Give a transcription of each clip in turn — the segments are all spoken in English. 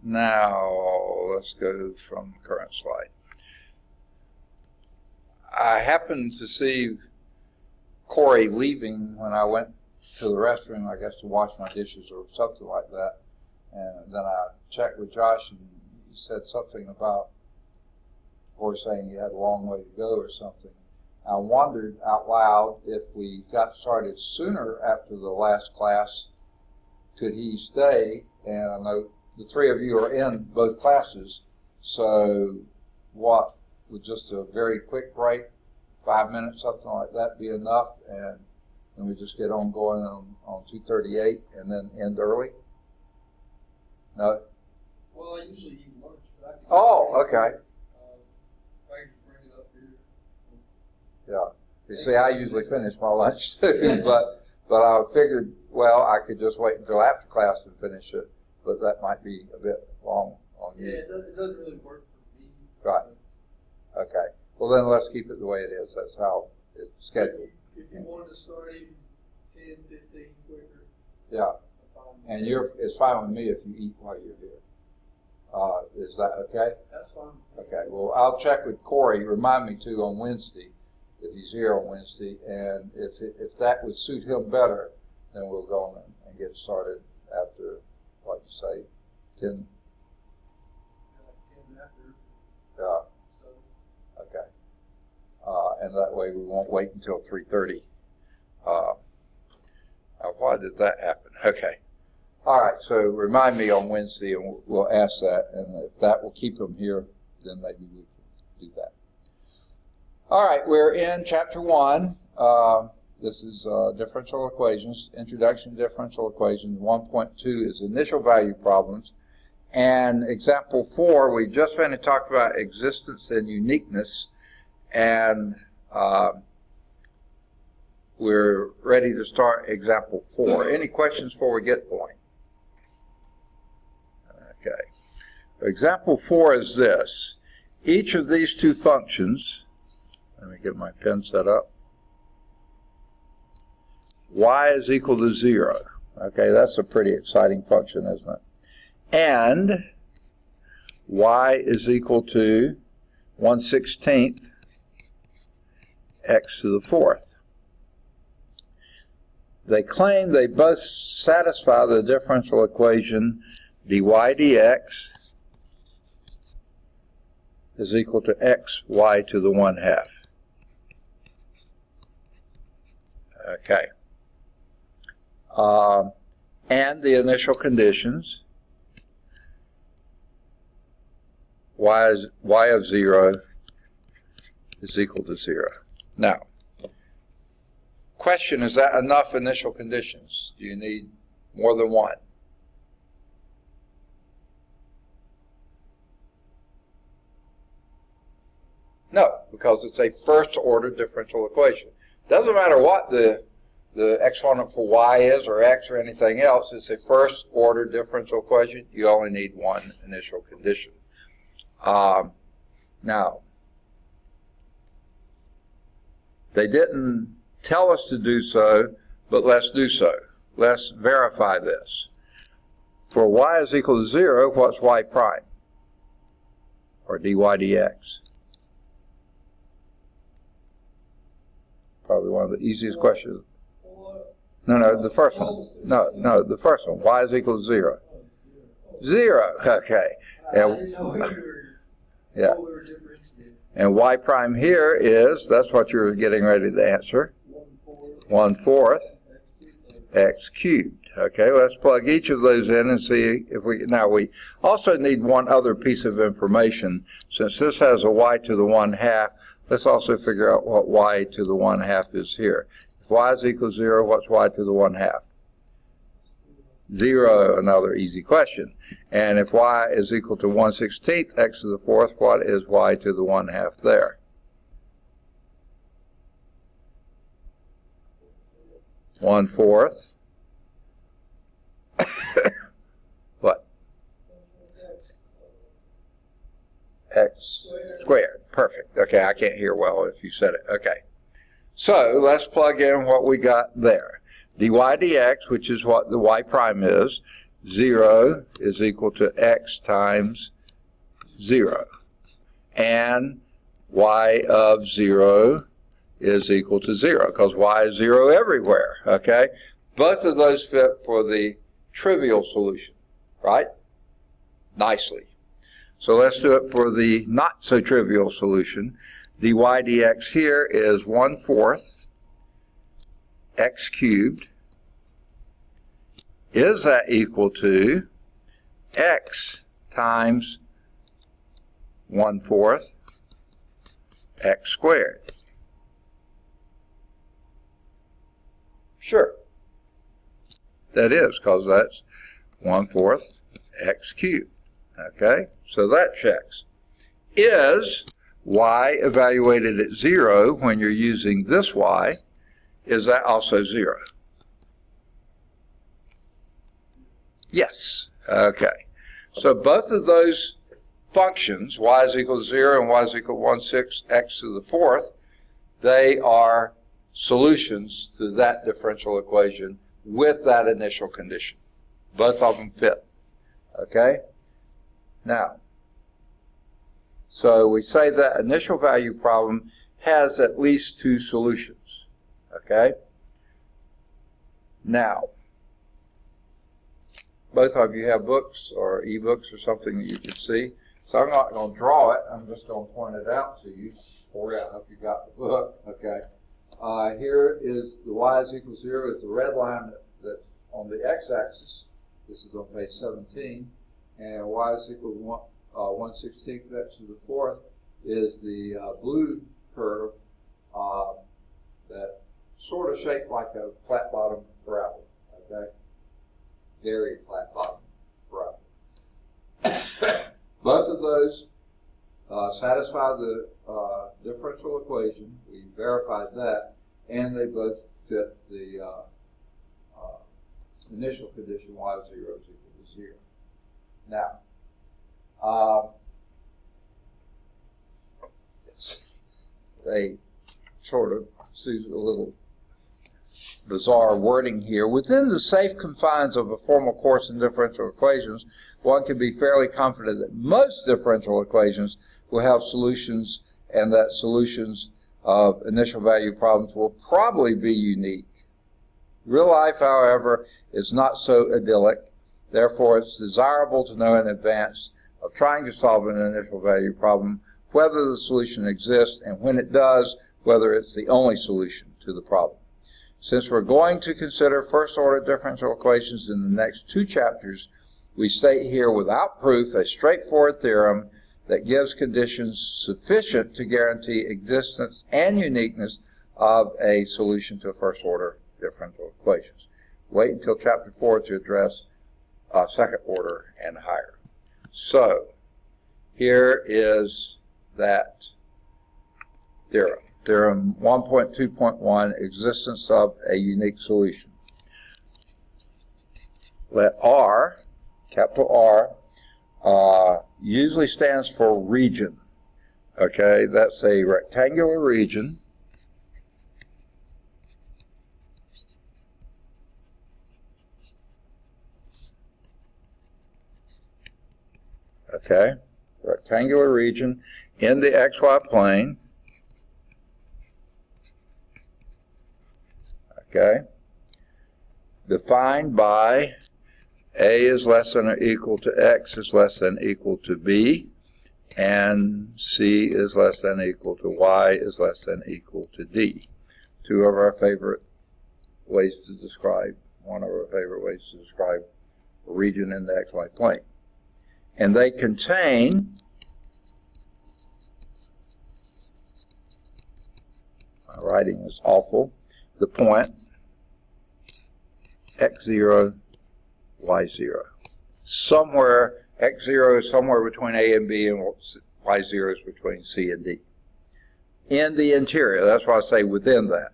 Now, let's go from the current slide. I happened to see Corey leaving when I went to the restroom, I guess to wash my dishes or something like that. And then I checked with Josh, and he said something about Corey saying he had a long way to go or something. I wondered out loud if we got started sooner after the last class, could he stay? And I know the three of you are in both classes, so what would just a very quick break, 5 minutes, something like that, be enough? And then we just get on going on 238 and then end early? No? Well, I usually eat lunch, but I can. Oh, okay. I can just bring it up here. Yeah. You see, I usually finish my lunch too, but I figured, well, I could just wait until after class and finish it, but that might be a bit long on you. Yeah, it doesn't really work for me. Right. Okay. Well, then let's keep it the way it is. That's how it's scheduled. If you wanted to start even 10, 15 quicker. Yeah. And it's fine with me if you eat while you're here. Is that okay? That's fine. Okay. Well, I'll check with Corey. Remind me too on Wednesday, if he's here on Wednesday, and if that would suit him better, then we'll go on and get started after, what you say, 10. Like 10 after. Yeah. So. Okay. And that way we won't wait until 3:30. Why did that happen? Okay. All right, so remind me on Wednesday, and we'll ask that, and if that will keep them here, then maybe we can do that. All right, we're in Chapter 1. This is differential equations, Introduction to Differential Equations. 1.2 is initial value problems. And example 4, we just finished talking about existence and uniqueness, and we're ready to start example 4. Any questions before we get going? Okay. Example 4 is this. Each of these two functions, let me get my pen set up, y is equal to 0. Okay, that's a pretty exciting function, isn't it? And y is equal to 1/16 x to the 4th. They claim they both satisfy the differential equation dy dx is equal to xy to the 1/2. Okay. And the initial conditions, y of 0 is equal to 0. Now, question, is that enough initial conditions? Do you need more than one? No, because it's a first-order differential equation. Doesn't matter what the exponent for y is or x or anything else. It's a first-order differential equation. You only need one initial condition. Now, they didn't tell us to do so, but let's do so. Let's verify this. For y is equal to 0, what's y prime? Or dy dx? Probably one of the easiest questions. No, the first one. No, the first one. Y is equal to 0. 0. Okay. Yeah. And y prime here is, that's what you're getting ready to answer, 1/4 x cubed. Okay, let's plug each of those in and see if we, now we also need one other piece of information. Since this has a y to the 1/2, let's also figure out what y to the 1/2 is here. If y is equal to 0, what's y to the 1/2? 0, another easy question. And if y is equal to 1/16 x to the 4th, what is y to the 1/2 there? 1/4. What? X squared. Perfect. Okay, I can't hear well if you said it. Okay. So let's plug in what we got there. Dy dx, which is what the y prime is, 0 is equal to x times 0. And y of 0 is equal to 0, because y is 0 everywhere, okay? Both of those fit for the trivial solution, right? Nicely. So let's do it for the not-so-trivial solution. dy dx here is 1/4 x cubed. Is that equal to x times 1/4 x squared? Sure. That is, because that's 1/4 x cubed. Okay, so that checks. Is y evaluated at 0 when you're using this y, is that also 0? Yes. Okay. So both of those functions, y is equal to 0 and y is equal to 1/6 x to the 4th, they are solutions to that differential equation with that initial condition. Both of them fit. Okay? Now, so we say that initial value problem has at least two solutions. Okay? Now, both of you have books or e-books or something that you can see. So I'm not going to draw it. I'm just going to point it out to you. Or I hope you got the book. Okay. Here is the y is equal to 0 is the red line that's on the x-axis. This is on page 17. And y is equal to 1/16 x to the 4th is the blue curve that sort of shaped like a flat bottom parabola. Okay? Very flat bottom parabola. Both of those satisfy the differential equation. We verified that, and they both fit the initial condition y of 0 is equal to 0. Now, they sort of see a little bizarre wording here. Within the safe confines of a formal course in differential equations, one can be fairly confident that most differential equations will have solutions, and that solutions of initial value problems will probably be unique. Real life, however, is not so idyllic. Therefore, it's desirable to know in advance of trying to solve an initial value problem whether the solution exists, and when it does, whether it's the only solution to the problem. Since we're going to consider first-order differential equations in the next two chapters, we state here without proof a straightforward theorem that gives conditions sufficient to guarantee existence and uniqueness of a solution to first-order differential equations. Wait until chapter 4 to address second order and higher. So, here is that theorem. Theorem 1.2.1, existence of a unique solution. Let R, capital R, usually stands for region. Okay, that's a rectangular region. Okay, rectangular region in the xy plane. Okay, defined by A is less than or equal to X is less than equal to B, and C is less than or equal to Y is less than or equal to D. Two of our favorite ways to describe, one of our favorite ways to describe a region in the xy plane. And they contain, my writing is awful, the point x0, y0. Somewhere, x0 is somewhere between A and B, and y0 is between C and D. In the interior, that's why I say within that.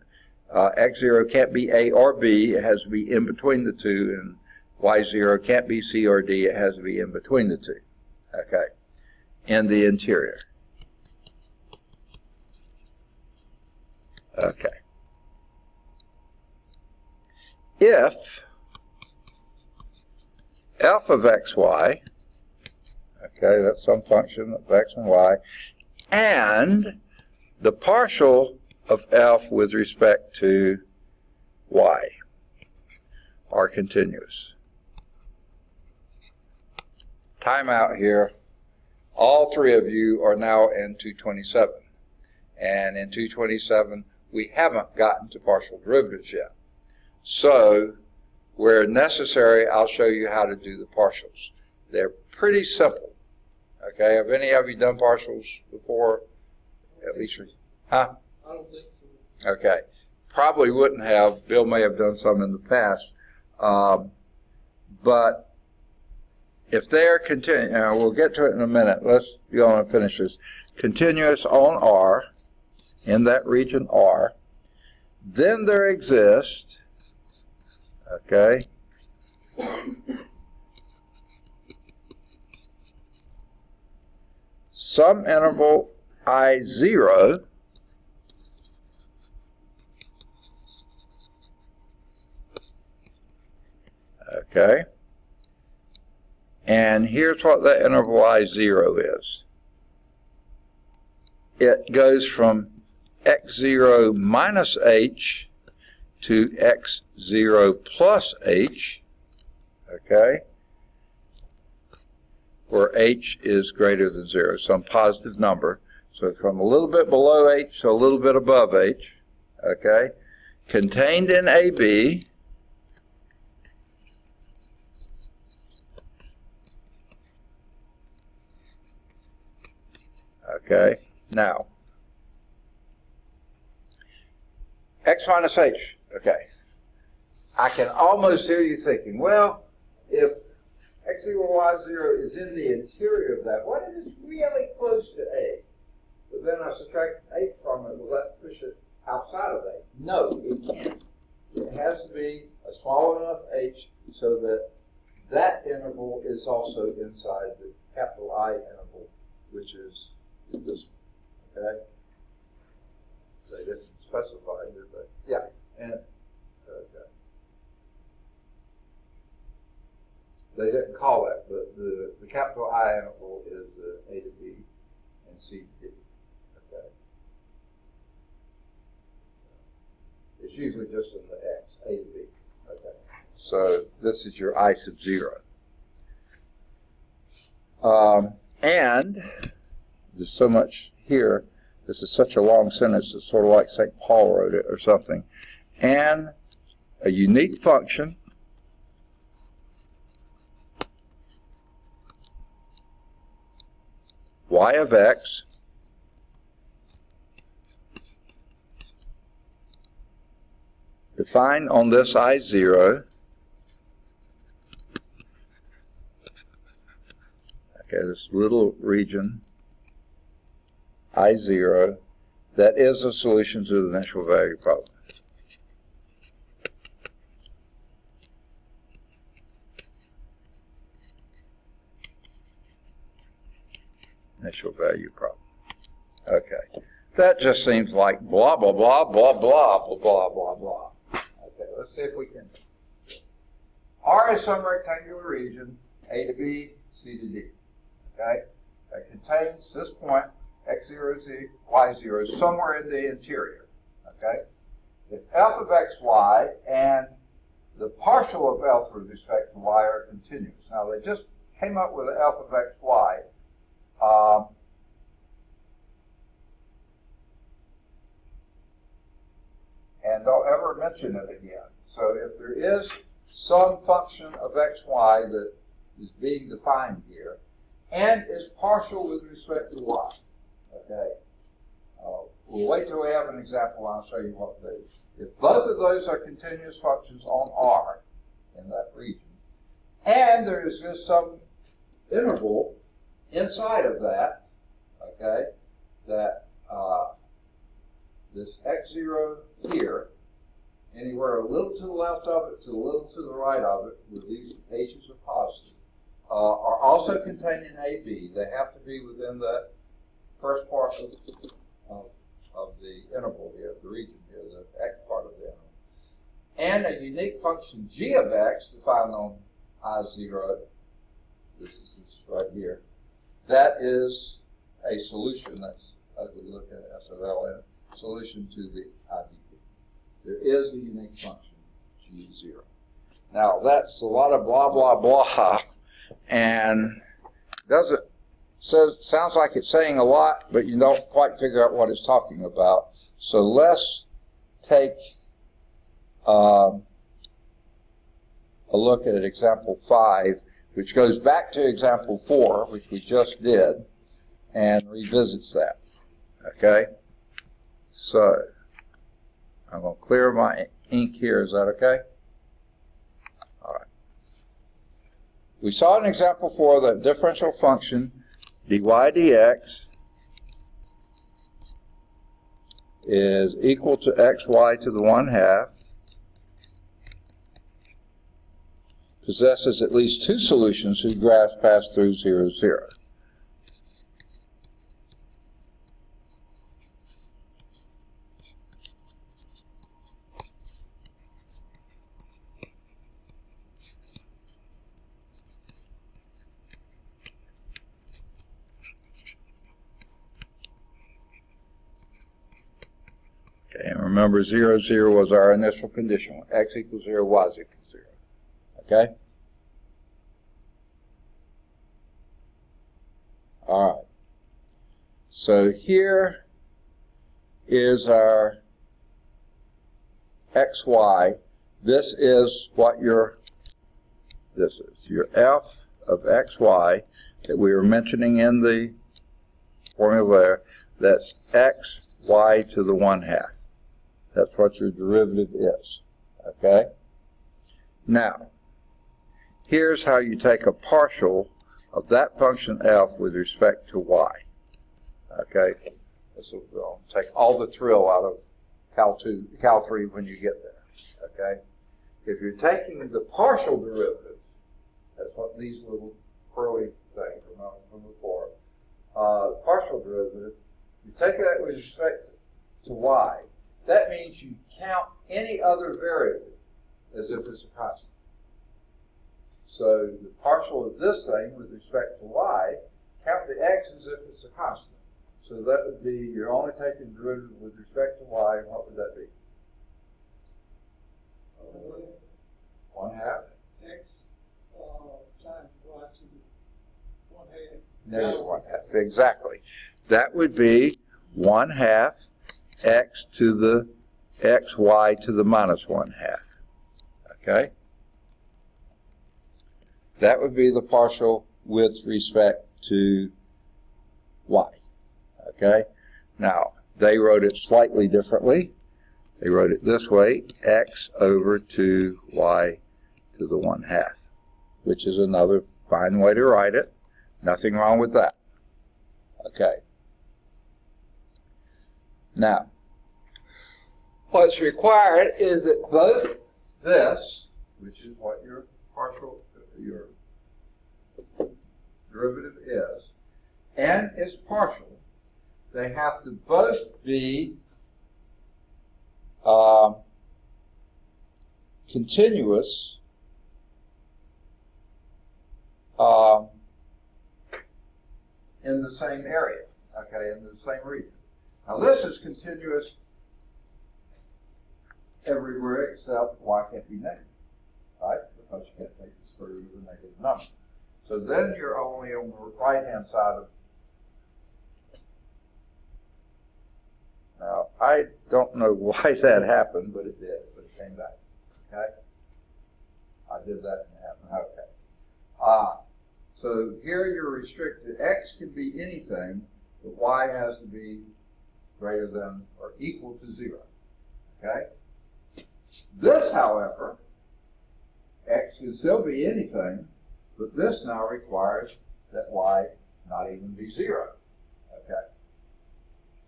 X0 can't be A or B, it has to be in between the two, and y0 can't be C or D, it has to be in between the two. Okay, in the interior. Okay. If f of xy, okay, that's some function of x and y, and the partial of f with respect to y are continuous. Time out here. All three of you are now in 227. And in 227, we haven't gotten to partial derivatives yet. So, where necessary, I'll show you how to do the partials. They're pretty simple. Okay, have any of you done partials before? At least, huh? I don't think so. Okay, probably wouldn't have. Bill may have done some in the past. But if they're continuous, we'll get to it in a minute. Let's go on and finish this. Continuous on R, in that region R, then there exists, okay, some interval I0 okay, and here's what that interval I0 is. It goes from x0 minus h to x0 plus h, okay, where h is greater than 0, some positive number. So from a little bit below h to a little bit above h, okay, contained in AB, okay, now, x minus h, okay. I can almost hear you thinking, well, if x0, y0 is in the interior of that, what if it's really close to a? But then I subtract h from it, will that push it outside of a? No, it can't. It has to be a small enough h so that that interval is also inside the capital I interval, which is this one, okay? They didn't specify, did they? Yeah, and, okay. They didn't call that, but the capital I interval is A to B and C to D, okay? It's usually just in the X, A to B, okay? So this is your I sub 0. And there's so much here. This is such a long sentence, it's sort of like St. Paul wrote it or something. And a unique function y of x defined on this I0, okay, this little region I0, that is a solution to the initial value problem. Initial value problem. Okay. That just seems like blah, blah, blah, blah, blah, blah, blah, blah, blah. Okay, let's see if we can. R is some rectangular region, A to B, C to D. Okay? That contains this point, x0, z, y0, somewhere in the interior. Okay? If f of xy and the partial of f with respect to y are continuous. Now, they just came up with f of xy. And don't ever mention it again. So if there is some function of xy that is being defined here and is partial with respect to y, okay, we'll wait till we have an example and I'll show you what they. If both of those are continuous functions on R in that region, and there is just some interval inside of that, okay, that this x0 here, anywhere a little to the left of it to a little to the right of it, where these h's are positive, are also contained in AB. They have to be within that first part of the interval here, the region here, the x part of the interval. And a unique function g of x defined on I0, this is this right here, that is a solution. That's ugly looking at SOLN, solution to the IDP. There is a unique function, G0. Now, that's a lot of blah, blah, blah, and sounds like it's saying a lot, but you don't quite figure out what it's talking about. So let's take a look at example 5, which goes back to example 4, which we just did, and revisits that. Okay? So, I'm going to clear my ink here. Is that okay? All right. We saw in example 4 that differential function dy dx is equal to xy to the 1/2, possesses at least two solutions whose graphs pass through 0, 0. Okay, and remember 0, 0 was our initial condition. X equals 0, y is equal to 0. Okay? All right. So here is our xy. This is what this is your f of xy that we were mentioning in the formula there. That's xy to the 1/2. That's what your derivative is. Okay? Now, here's how you take a partial of that function f with respect to y. Okay? This will take all the thrill out of Cal 3 when you get there. Okay? If you're taking the partial derivative, that's what these little curly things are from before, partial derivative, you take that with respect to y. That means you count any other variable as if it's a constant. So the partial of this thing with respect to y, count the x as if it's a constant. So that would be, you're only taking derivative with respect to y, and what would that be? 1/2 X times y to the 1/2. Negative 1/2, exactly. That would be 1/2 x to the xy to the minus 1/2. Okay? That would be the partial with respect to y. Okay? Now, they wrote it slightly differently. They wrote it this way, x over 2y to the 1/2, which is another fine way to write it. Nothing wrong with that. Okay. Now, what's required is that both this, which is what your partial, your derivative is, and its partial, they have to both be continuous in the same area, okay, in the same region. Now this is continuous everywhere except y can't be negative, right? Because you can't take the square root of a negative number. So then you're only on the right-hand side of. Now, I don't know why that happened, but it did, but it came back, okay? I did that and it happened, okay. So here you're restricted. X can be anything, but y has to be greater than or equal to 0, okay? This, however, x can still be anything, but this now requires that y not even be 0, okay?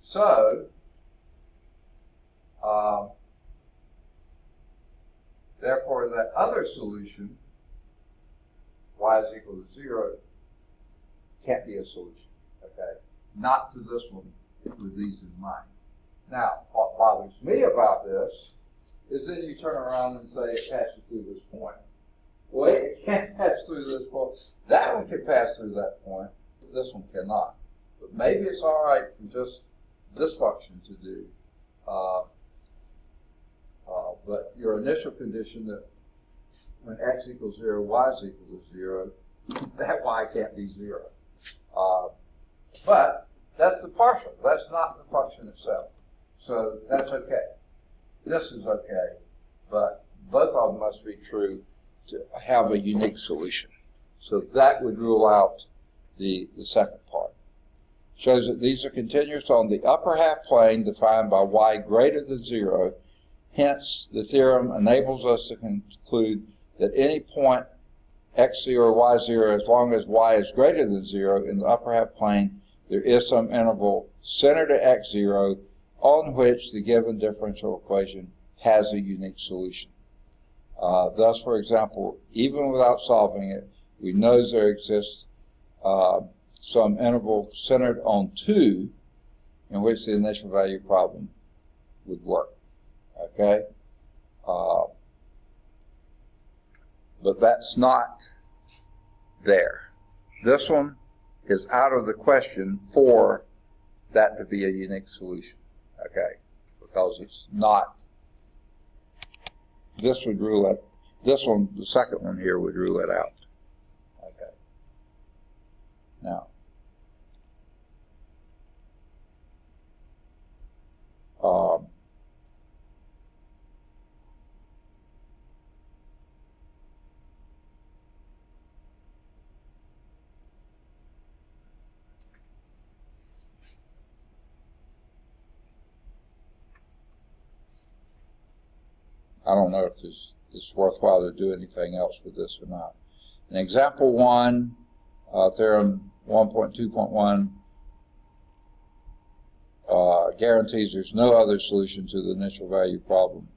So, therefore, that other solution, y is equal to 0, can't be a solution, okay? Not to this one with these in mind. Now, what bothers me about this is that you turn around and say it passes through this point. Well, it can't pass through this point. That one can pass through that point, but this one cannot. But maybe it's all right for just this function to do. But your initial condition that when x equals 0, y is equal to 0, that y can't be 0. But that's the partial. That's not the function itself. So that's okay. This is okay. But both of them must be true to have a unique solution. So that would rule out the second part. Shows that these are continuous on the upper half plane defined by y greater than 0. Hence, the theorem enables us to conclude that any point x0 or y0, as long as y is greater than 0 in the upper half plane, there is some interval centered at x0 on which the given differential equation has a unique solution. Thus, for example, even without solving it, we know there exists some interval centered on 2 in which the initial value problem would work. Okay? But that's not there. This one is out of the question for that to be a unique solution. Okay? Because it's not. This would rule it. This one, the second one here, would rule it out. Okay. Now, I don't know if it's worthwhile to do anything else with this or not. In example 1, theorem 1.2.1 guarantees there's no other solution to the initial value problem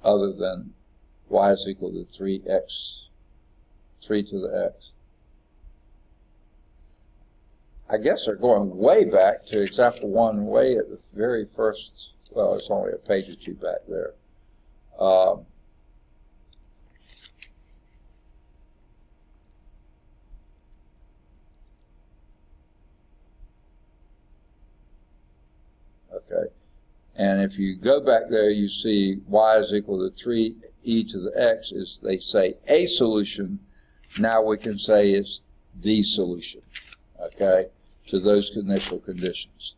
other than y is equal to 3x, 3 to the x. I guess they're going way back to example 1, way at the very first, well, it's only a page or two back there. Okay, and if you go back there, you see y is equal to 3e to the x is, they say, a solution. Now we can say it's the solution, okay, to those initial conditions.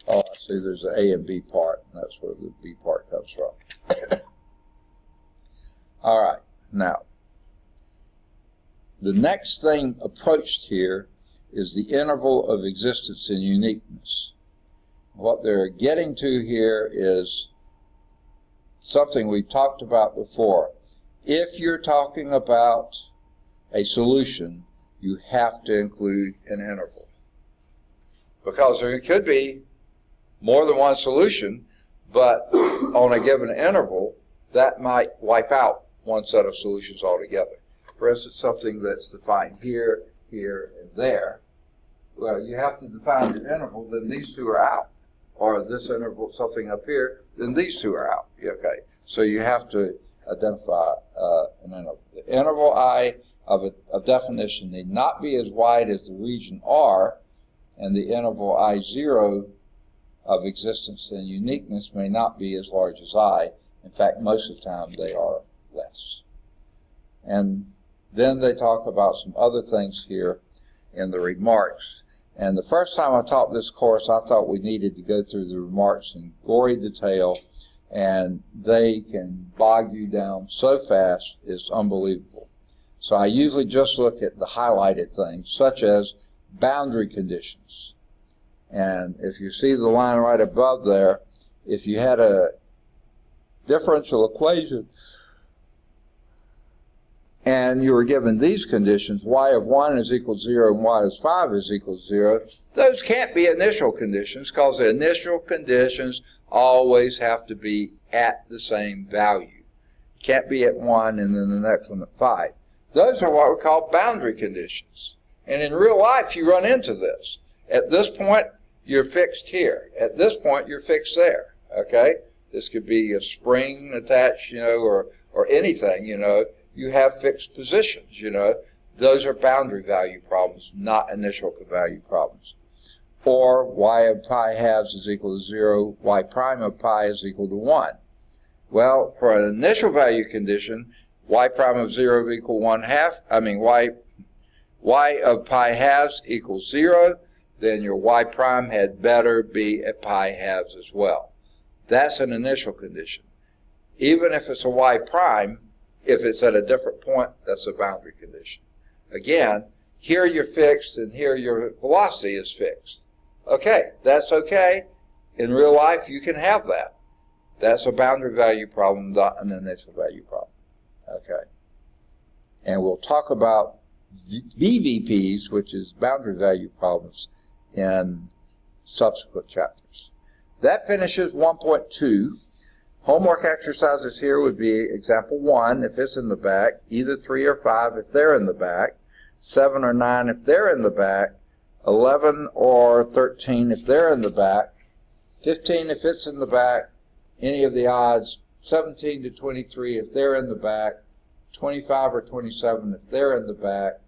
Oh, I see there's an A and B part, and that's where the B part comes from. All right, now, the next thing approached here is the interval of existence and uniqueness. What they're getting to here is something we've talked about before. If you're talking about a solution, you have to include an interval. Because there could be more than one solution, but on a given interval, that might wipe out one set of solutions altogether. For instance, something that's defined here, here, and there. Well, you have to define your interval, then these two are out. Or this interval, something up here, then these two are out. Okay, so you have to identify an interval. The interval I of definition need not be as wide as the region R, and the interval I0 of existence and uniqueness may not be as large as I. In fact, most of the time they are less. And then they talk about some other things here in the remarks. And the first time I taught this course, I thought we needed to go through the remarks in gory detail, and they can bog you down so fast, it's unbelievable. So I usually just look at the highlighted things, such as boundary conditions. And if you see the line right above there, if you had a differential equation and you were given these conditions, y of 1 is equal to 0 and y of 5 is equal to 0, those can't be initial conditions because the initial conditions always have to be at the same value. Can't be at 1 and then the next one at 5. Those are what we call boundary conditions. And in real life, you run into this. At this point, you're fixed here. At this point, you're fixed there. Okay? This could be a spring attached, or anything, You have fixed positions, Those are boundary value problems, not initial value problems. Or y of pi halves is equal to 0, y prime of pi is equal to 1. Well, for an initial value condition, y prime of 0 will equal 1/2, y of pi halves equals 0, then your y prime had better be at pi halves as well. That's an initial condition. Even if it's a y prime, if it's at a different point, that's a boundary condition. Again, here you're fixed and here your velocity is fixed. Okay, that's okay. In real life, you can have that. That's a boundary value problem, not an initial value problem. Okay. And we'll talk about BVPs, which is boundary value problems, in subsequent chapters. That finishes 1.2. Homework exercises here would be example 1 if it's in the back, either 3 or 5 if they're in the back, 7 or 9 if they're in the back, 11 or 13 if they're in the back, 15 if it's in the back, any of the odds, 17 to 23 if they're in the back, 25 or 27 if they're in the back,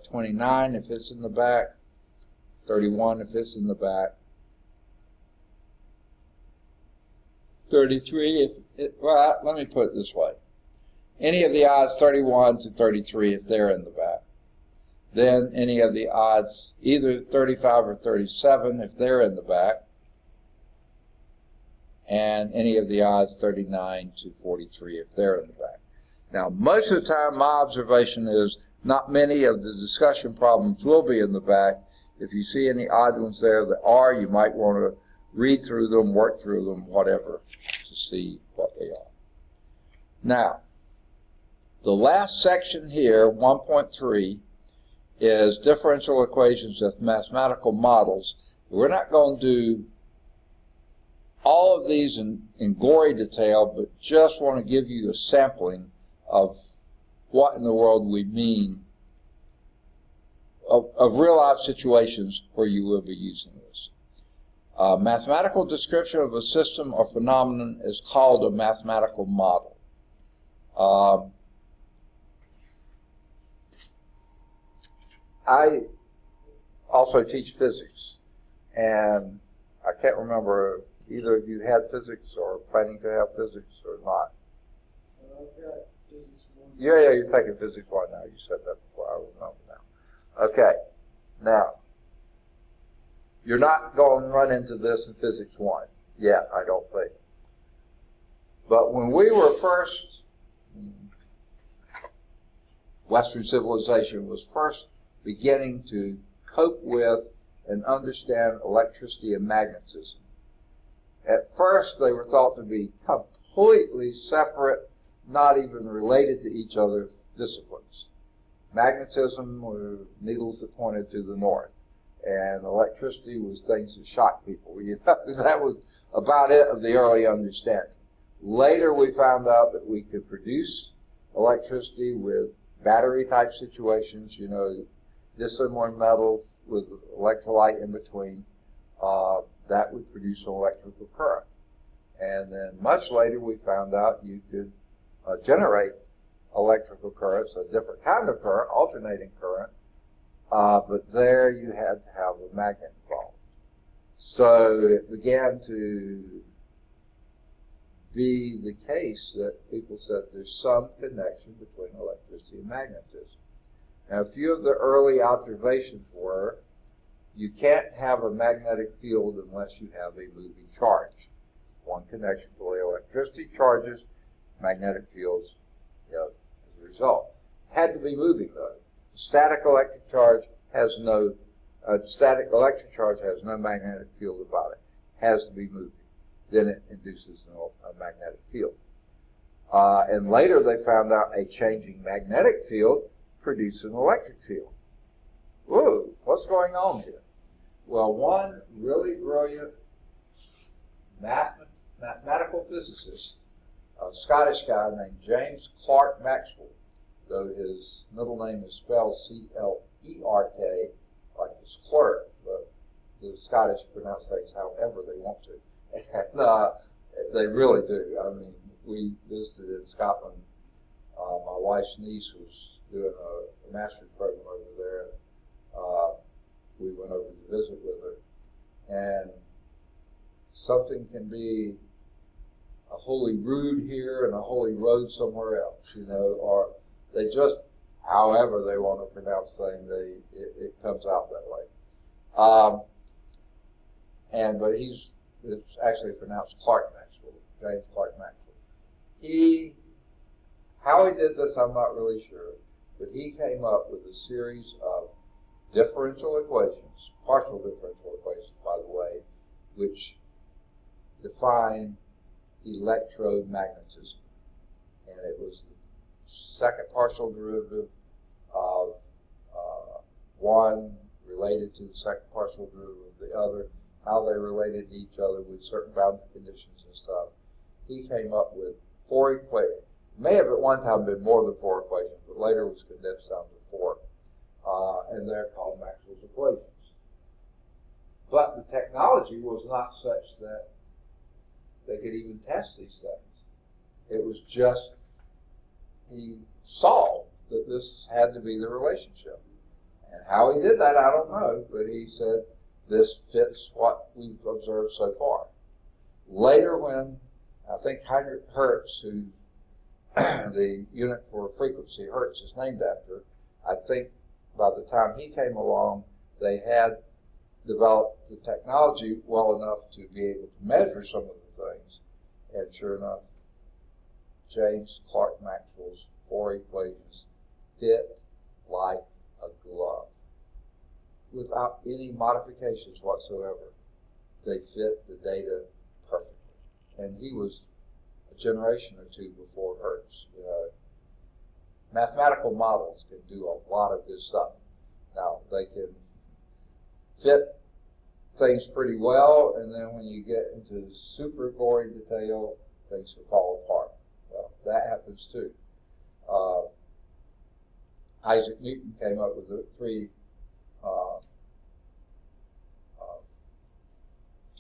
29 if it's in the back, 31 if it's in the back, 33 if it, well, let me put it this way. Any of the odds 31 to 33 if they're in the back. Then any of the odds either 35 or 37 if they're in the back. And any of the odds 39 to 43 if they're in the back. Now, most of the time, my observation is not many of the discussion problems will be in the back. If you see any odd ones there that are, you might want to read through them, work through them, whatever, to see what they are. Now, the last section here, 1.3, is differential equations with mathematical models. We're not going to do all of these in gory detail, but just want to give you a sampling of what in the world we mean of real life situations where you will be using this. Mathematical description of a system or phenomenon is called a mathematical model. I also teach physics, and I can't remember if either of you had physics or planning to have physics or not. I've got physics 1. Yeah, you're taking physics 1 now. You said that before. I remember now. Okay. Now, you're not going to run into this in physics 1 yet, I don't think. But when we were first, Western civilization was first beginning to cope with and understand electricity and magnetism. At first, they were thought to be completely separate, not even related to each other's disciplines. Magnetism were needles that pointed to the north, and electricity was things that shocked people. That was about it of the early understanding. Later, we found out that we could produce electricity with battery-type situations, dissimilar metal with electrolyte in between. That would produce an electrical current. And then much later we found out you could generate electrical currents, a different kind of current, alternating current, but there you had to have a magnet involved. So it began to be the case that people said there's some connection between electricity and magnetism. Now, a few of the early observations were you can't have a magnetic field unless you have a moving charge. One connection between electricity charges, magnetic fields, as a result. Had to be moving though. Static electric charge has no magnetic field about it. Has to be moving. Then it induces a magnetic field. And later they found out a changing magnetic field produced an electric field. Whoa, what's going on here? Well, one really brilliant mathematical physicist, a Scottish guy named James Clerk Maxwell, though his middle name is spelled C-L-E-R-K, like his clerk, but the Scottish pronounce things however they want to. And they really do. I mean, we visited in Scotland. My wife's niece was doing a master's program over there. We went over to visit with her. And something can be a holy rood here and a holy road somewhere else, or they just, however they want to pronounce things, it comes out that way. But it's actually pronounced Clerk Maxwell, James Clerk Maxwell. How he did this, I'm not really sure, but he came up with a series of differential equations, partial differential equations, by the way, which define electromagnetism. And it was the second partial derivative of one related to the second partial derivative of the other, how they related to each other with certain boundary conditions and stuff. He came up with 4 equations. May have at one time been more than 4 equations, but later was condensed down to 4. And they're called Maxwell's equations. But the technology was not such that they could even test these things. It was just, he saw that this had to be the relationship. And how he did that, I don't know, but he said, this fits what we've observed so far. Later when, I think Heinrich Hertz, who the unit for frequency, Hertz, is named after, I think by the time he came along, they had developed the technology well enough to be able to measure some of the things. And sure enough, James Clerk Maxwell's 4 equations fit like a glove. Without any modifications whatsoever, they fit the data perfectly. And he was a generation or 2 before Hertz. Mathematical models can do a lot of good stuff. Now, they can fit things pretty well, and then when you get into super gory detail, things can fall apart. Well, that happens too. Isaac Newton came up with the 3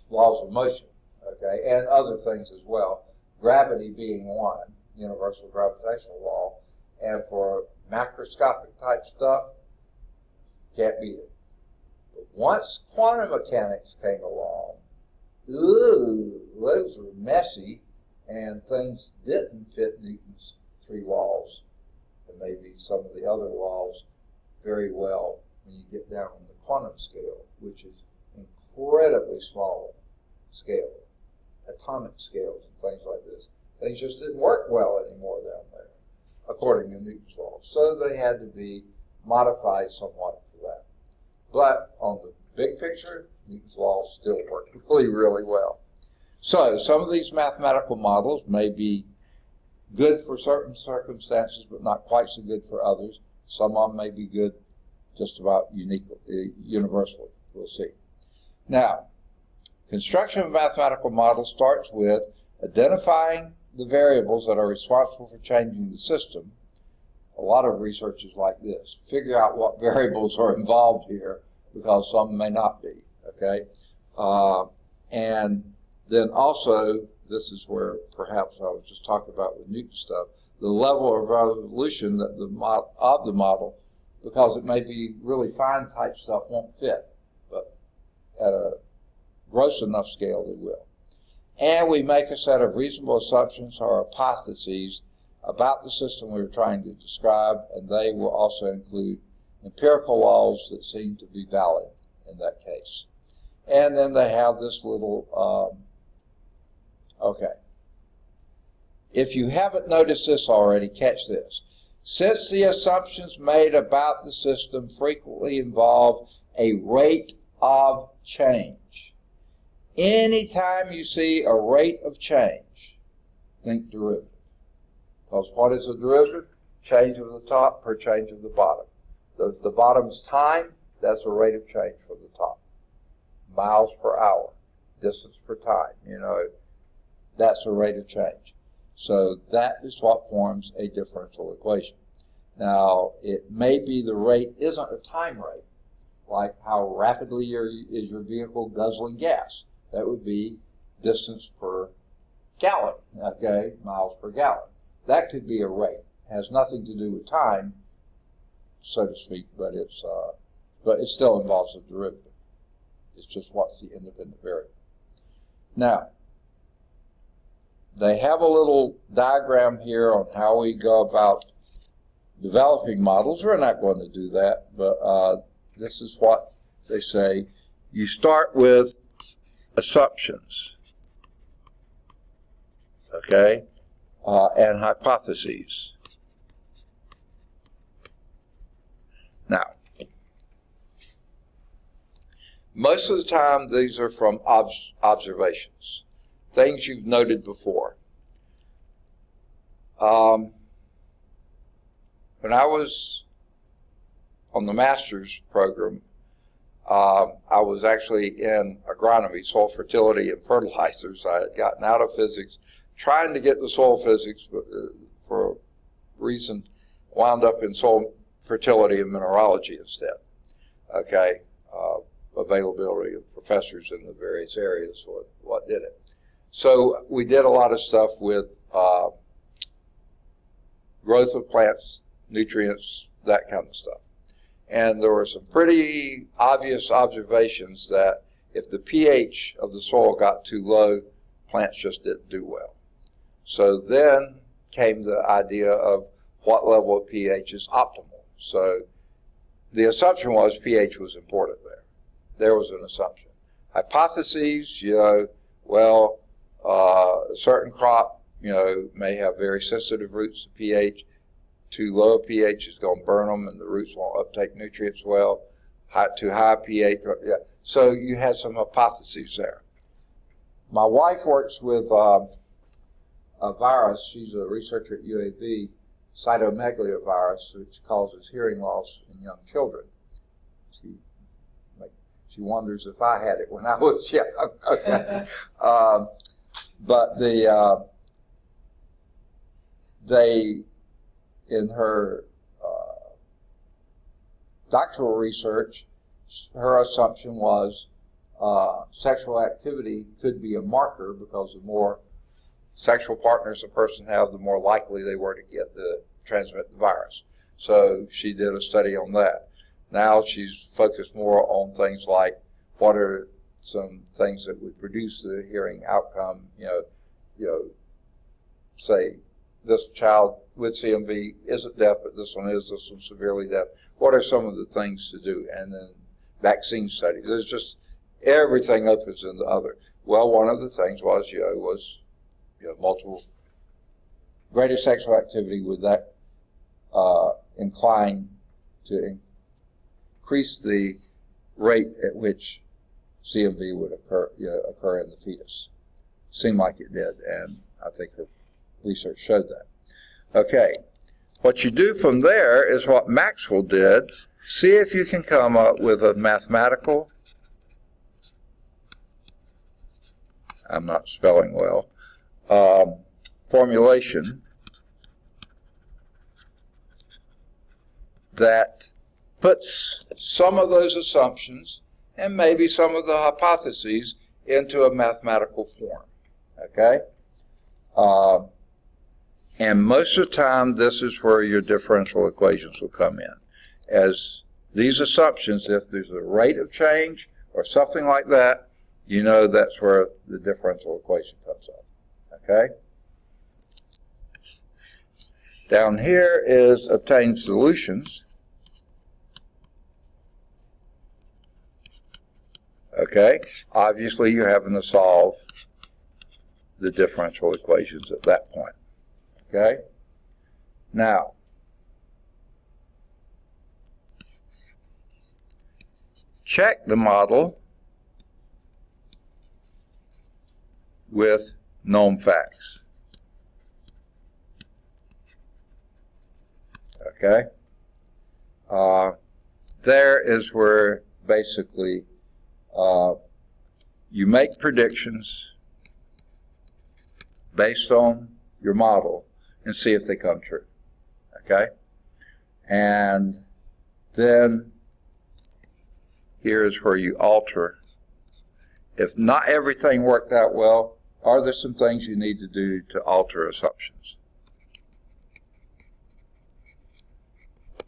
laws of motion, okay, and other things as well. Gravity being one, universal gravitational law, and for macroscopic type stuff, can't beat it. But once quantum mechanics came along, those were messy, and things didn't fit Newton's 3 laws, and maybe some of the other laws very well when you get down on the quantum scale, which is incredibly small scale, atomic scales and things like this. Things just didn't work well anymore down there, according to Newton's laws. So they had to be modified somewhat for that. But on the big picture, Newton's laws still work really, really well. So some of these mathematical models may be good for certain circumstances, but not quite so good for others. Some of them may be good just about universally. We'll see. Now, construction of a mathematical model starts with identifying the variables that are responsible for changing the system. A lot of research is like this. Figure out what variables are involved here, because some may not be, okay? And then also, this is where perhaps I was just talking about with Newton stuff, the level of resolution that the model, because it may be really fine type stuff won't fit, but at a gross enough scale they will. And we make a set of reasonable assumptions or hypotheses about the system we're trying to describe, and they will also include empirical laws that seem to be valid in that case. And then they have this little, okay. If you haven't noticed this already, catch this. Since the assumptions made about the system frequently involve a rate of change, anytime you see a rate of change, think derivative. Because what is a derivative? Change of the top per change of the bottom. If the bottom's time, that's the rate of change for the top. Miles per hour, distance per time, that's the rate of change. So that is what forms a differential equation. Now, it may be the rate isn't a time rate, like how rapidly is your vehicle guzzling gas. That would be distance per gallon, okay, miles per gallon. That could be a rate. It has nothing to do with time, so to speak, but it still involves a derivative. It's just what's the independent variable. Now, they have a little diagram here on how we go about developing models. We're not going to do that, but this is what they say. You start with assumptions, okay, and hypotheses. Now, most of the time these are from observations, things you've noted before. When I was on the master's program, I was actually in agronomy, soil fertility and fertilizers. I had gotten out of physics, trying to get to soil physics, but for a reason wound up in soil fertility and mineralogy instead. Okay, availability of professors in the various areas, what did it. So we did a lot of stuff with growth of plants, nutrients, that kind of stuff. And there were some pretty obvious observations that if the pH of the soil got too low, plants just didn't do well. So then came the idea of what level of pH is optimal. So the assumption was pH was important there. There was an assumption. Hypotheses, a certain crop, may have very sensitive roots to pH. Too low pH is going to burn them and the roots won't uptake nutrients well. Too high pH, yeah. So you had some hypotheses there. My wife works with a virus. She's a researcher at UAB, cytomegalovirus, which causes hearing loss in young children. She wonders if I had it when I was young. Okay. But in her doctoral research, her assumption was sexual activity could be a marker because the more sexual partners a person have, the more likely they were to transmit the virus. So she did a study on that. Now she's focused more on things like what are some things that would produce the hearing outcome, say this child with CMV isn't deaf, but this one severely deaf. What are some of the things to do? And then vaccine studies. There's just everything opens in the other. Well, one of the things was, multiple greater sexual activity with that incline to increase the rate at which CMV would occur in the fetus. Seemed like it did, and I think her research showed that. Okay, what you do from there is what Maxwell did. See if you can come up with a mathematical, I'm not spelling well, formulation that puts some of those assumptions and maybe some of the hypotheses into a mathematical form, okay? And most of the time, this is where your differential equations will come in. As these assumptions, if there's a rate of change or something like that, that's where the differential equation comes up, okay? Down here is obtain solutions. Okay, obviously you're having to solve the differential equations at that point. Okay, now check the model with known facts. Okay? There is where basically you make predictions based on your model and see if they come true. Okay? And then here's where you alter. If not everything worked out well, are there some things you need to do to alter assumptions?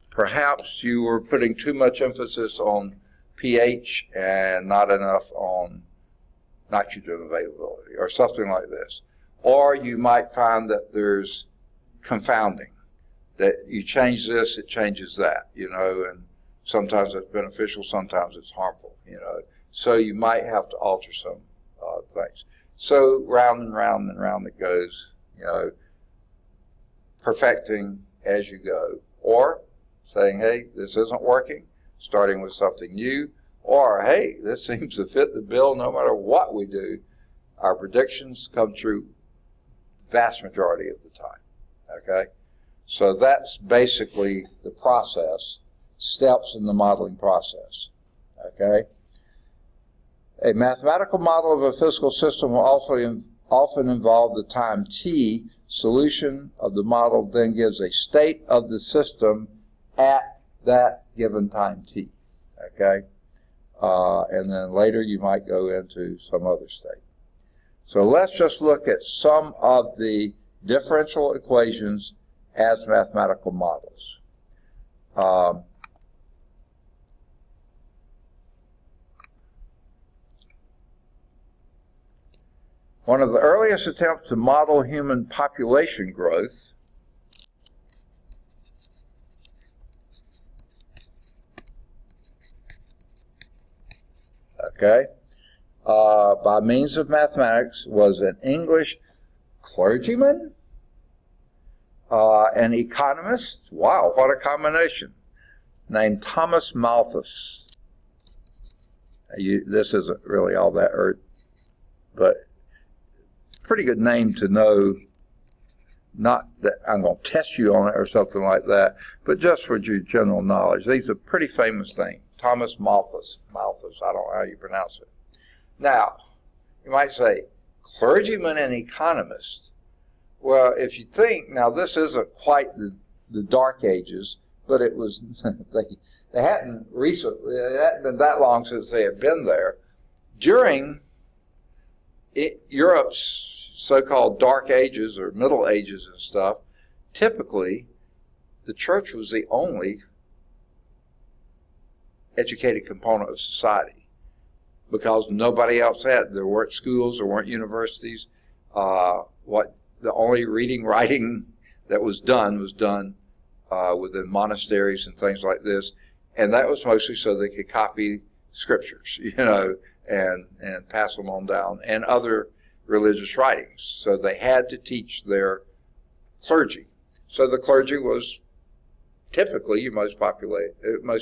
Perhaps you were putting too much emphasis on pH and not enough on nitrogen availability or something like this. Or you might find that there's confounding, that you change this, it changes that, and sometimes it's beneficial, sometimes it's harmful, So you might have to alter some things. So round and round and round it goes, perfecting as you go. Or saying, hey, this isn't working, starting with something new. Or, hey, this seems to fit the bill no matter what we do. Our predictions come true vast majority of the time. Okay? So that's basically the process, steps in the modeling process. Okay? A mathematical model of a physical system will often involve the time t. Solution of the model then gives a state of the system at that given time t. Okay? And then later you might go into some other state. So let's just look at some of the differential equations as mathematical models. One of the earliest attempts to model human population growth by means of mathematics was an English clergyman, an economist, wow, what a combination, named Thomas Malthus. This isn't really all that but pretty good name to know, not that I'm going to test you on it or something like that, but just for your general knowledge. These are pretty famous names. Thomas Malthus. Malthus, I don't know how you pronounce it. Now, you might say, clergyman and economist. Well, if you think, now this isn't quite the Dark Ages, but it was, they hadn't been that long since they had been there. During Europe's so-called Dark Ages or Middle Ages and stuff, typically the church was the only educated component of society because nobody else had. There weren't schools, there weren't universities. The only reading, writing that was done within monasteries and things like this, and that was mostly so they could copy scriptures, and pass them on down, and other religious writings. So they had to teach their clergy. So the clergy was typically your most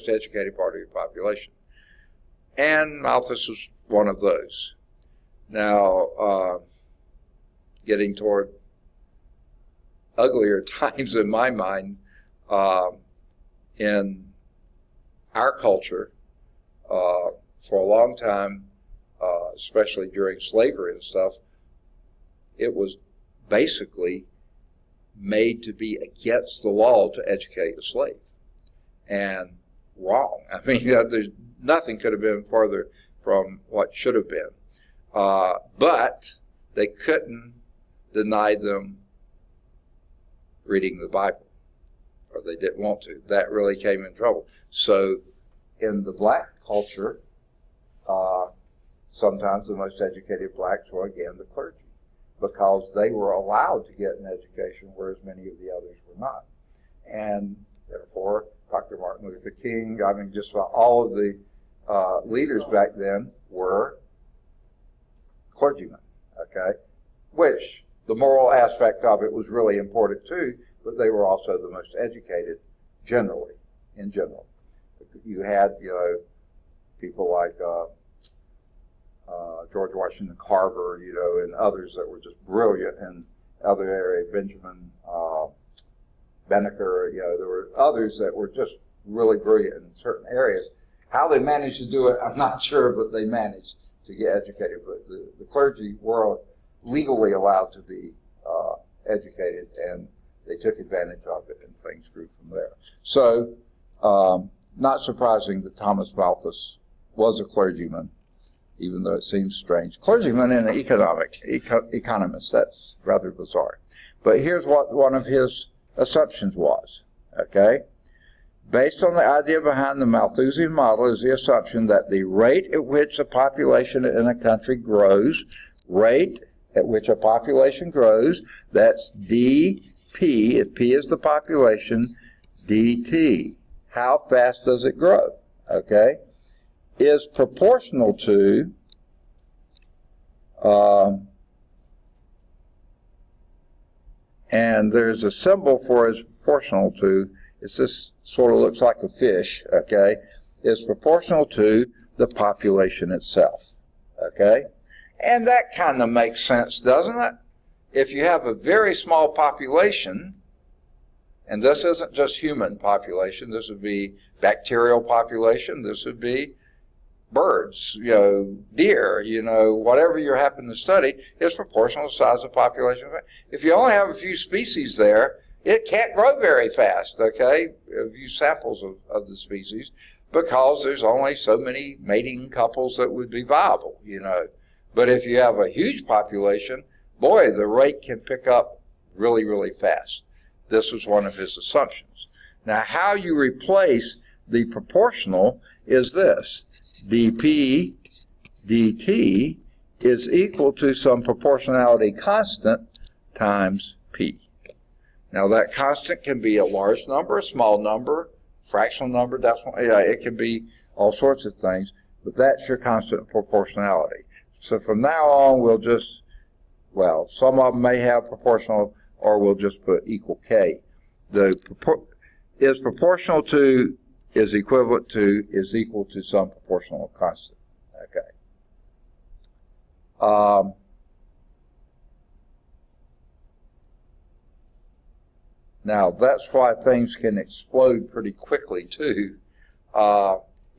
educated part of your population. And Malthus was one of those. Now, getting toward uglier times in my mind, in our culture, for a long time, especially during slavery and stuff, it was basically made to be against the law to educate a slave. And wrong. I mean, there's nothing could have been farther from what should have been. But they couldn't deny them reading the Bible, or they didn't want to. That really came in trouble. So in the black culture, sometimes the most educated blacks were, again, the clergy, because they were allowed to get an education, whereas many of the others were not. And therefore, Dr. Martin Luther King, I mean, just about all of the leaders back then were clergymen, okay? Which the moral aspect of it was really important too, but they were also the most educated generally, in general. You had, people like George Washington Carver, and others that were just brilliant in other areas, Benjamin, Benneker, there were others that were just really brilliant in certain areas. How they managed to do it, I'm not sure, but they managed to get educated. But the clergy were legally allowed to be educated, and they took advantage of it, and things grew from there. So, not surprising that Thomas Malthus was a clergyman, even though it seems strange. Clergyman and an economist, that's rather bizarre. But here's what one of his assumptions was, okay? Based on the idea behind the Malthusian model is the assumption that the rate at which a population in a country grows, that's dP, if P is the population, dt, how fast does it grow, okay, is proportional to and there's a symbol for is proportional to, it's this sort of looks like a fish, okay, is proportional to the population itself, okay? And that kind of makes sense, doesn't it? If you have a very small population, and this isn't just human population, this would be bacterial population, this would be birds, deer, whatever you happen to study, is proportional to the size of the population. If you only have a few species there, it can't grow very fast, okay? A few samples of the species, because there's only so many mating couples that would be viable, But if you have a huge population, boy, the rate can pick up really, really fast. This was one of his assumptions. Now, how you replace the proportional is this. dP dt is equal to some proportionality constant times P. Now, that constant can be a large number, a small number, fractional number, decimal, it can be all sorts of things, but that's your constant proportionality. So from now on, we'll just, some of them may have proportional, or we'll just put equal K. Is proportional to, is equivalent to, is equal to some proportional constant. Okay. Now, that's why things can explode pretty quickly, too.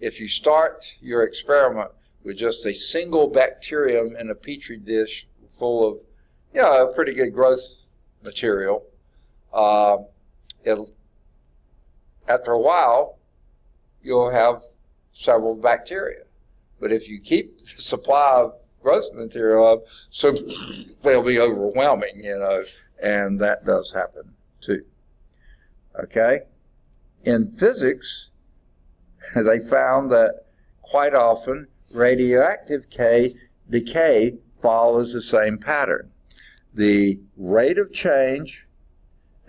If you start your experiment with just a single bacterium in a petri dish full of, a pretty good growth material, after a while, you'll have several bacteria. But if you keep the supply of growth material up, so they'll be overwhelming, and that does happen too. Okay? In physics, they found that quite often radioactive decay follows the same pattern. The rate of change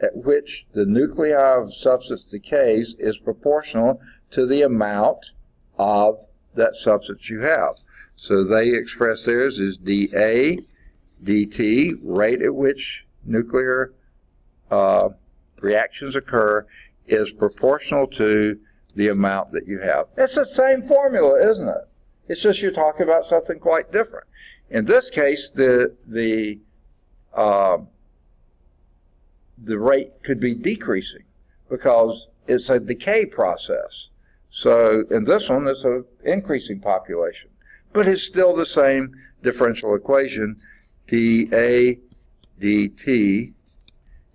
at which the nuclei of substance decays is proportional to the amount of that substance you have. So they express theirs as dA dt, rate at which nuclear reactions occur, is proportional to the amount that you have. It's the same formula, isn't it? It's just you're talking about something quite different. In this case, the rate could be decreasing because it's a decay process. So in this one, it's an increasing population. But it's still the same differential equation. dA dt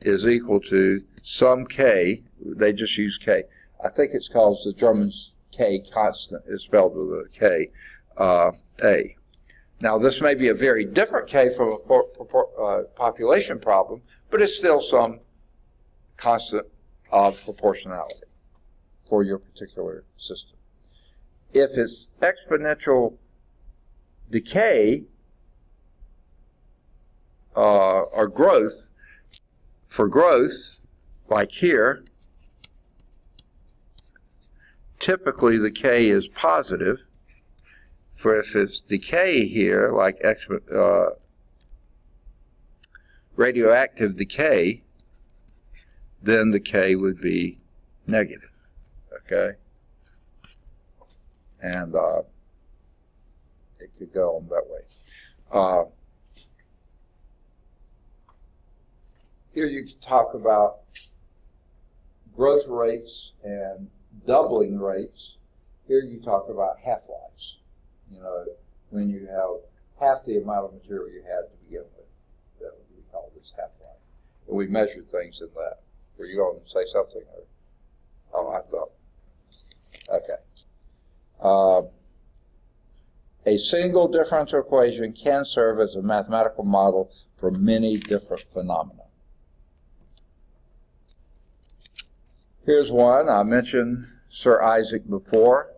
is equal to some K. They just use K. I think it's called the German's K constant. It's spelled with a K, A. Now, this may be a very different K from a population problem, but it's still some constant of proportionality for your particular system. If it's exponential decay or growth, for growth, like here, typically the K is positive. For if it's decay here, like radioactive decay, then the K would be negative, okay? And it could go on that way. Here you can talk about growth rates and doubling rates. Here you talk about half-lives. You know, when you have half the amount of material you had to begin with, that would be called this half-life. And we measured things in that. Were you going to say something? Or? Oh, I thought. Okay. A single differential equation can serve as a mathematical model for many different phenomena. Here's one. I mentioned Sir Isaac before.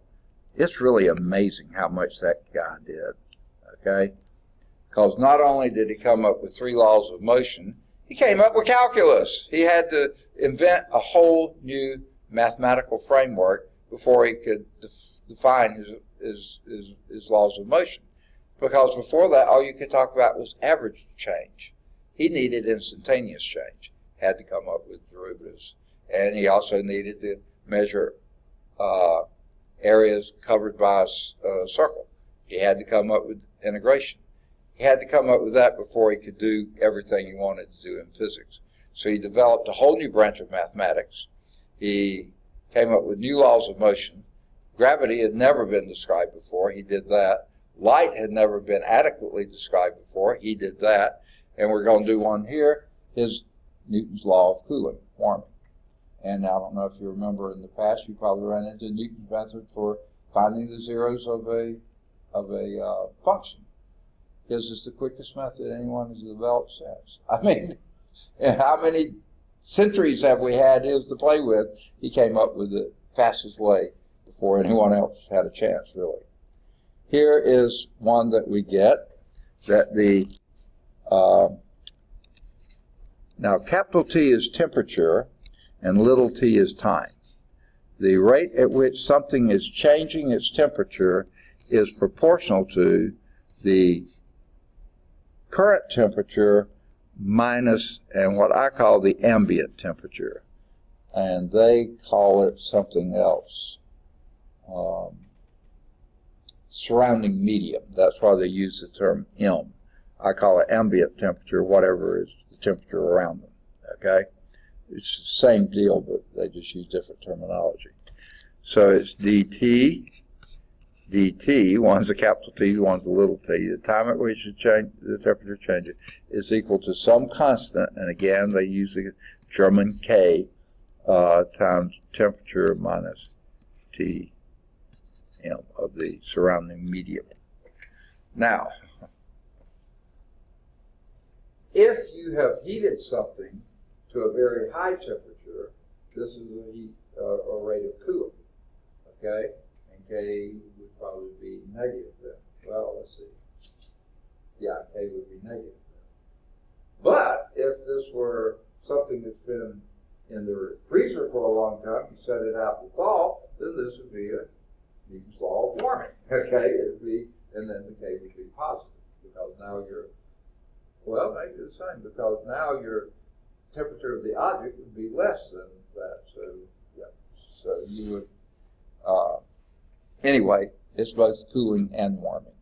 It's really amazing how much that guy did, okay? Because not only did he come up with 3 laws of motion, he came up with calculus. He had to invent a whole new mathematical framework before he could define his laws of motion. Because before that, all you could talk about was average change. He needed instantaneous change, had to come up with derivatives. And he also needed to measure areas covered by a circle. He had to come up with integration. He had to come up with that before he could do everything he wanted to do in physics. So he developed a whole new branch of mathematics. He came up with new laws of motion. Gravity had never been described before. He did that. Light had never been adequately described before. He did that. And we're going to do one here, is Newton's law of cooling, warming. And I don't know if you remember in the past, you probably ran into Newton's method for finding the zeros of a function. His is the quickest method anyone has developed since. I mean, how many centuries have we had his to play with? He came up with the fastest way before anyone else had a chance, really. Here is one that we get, that the, now capital T is temperature, and little t is time. The rate at which something is changing its temperature is proportional to the current temperature minus, and what I call the ambient temperature. And they call it something else. Surrounding medium. That's why they use the term M. I call it ambient temperature, whatever is the temperature around them. Okay? It's the same deal, but they just use different terminology. So it's dt, one's a capital T, one's a little t. The time at which the temperature changes is equal to some constant, and again, they use the German K times temperature minus T M of the surrounding medium. Now, if you have heated something to a very high temperature, this is a rate of cooling, okay? And K would probably be negative then. Well, let's see. Yeah, K would be negative then. But if this were something that's been in the freezer for a long time, you set it out to thaw, then this would be a Newton's law of warming, okay? It would be, and then the K would be positive, because now you're, well, maybe the same, because now your temperature of the object would be less than that. So, yeah. So you would, anyway, it's both cooling and warming.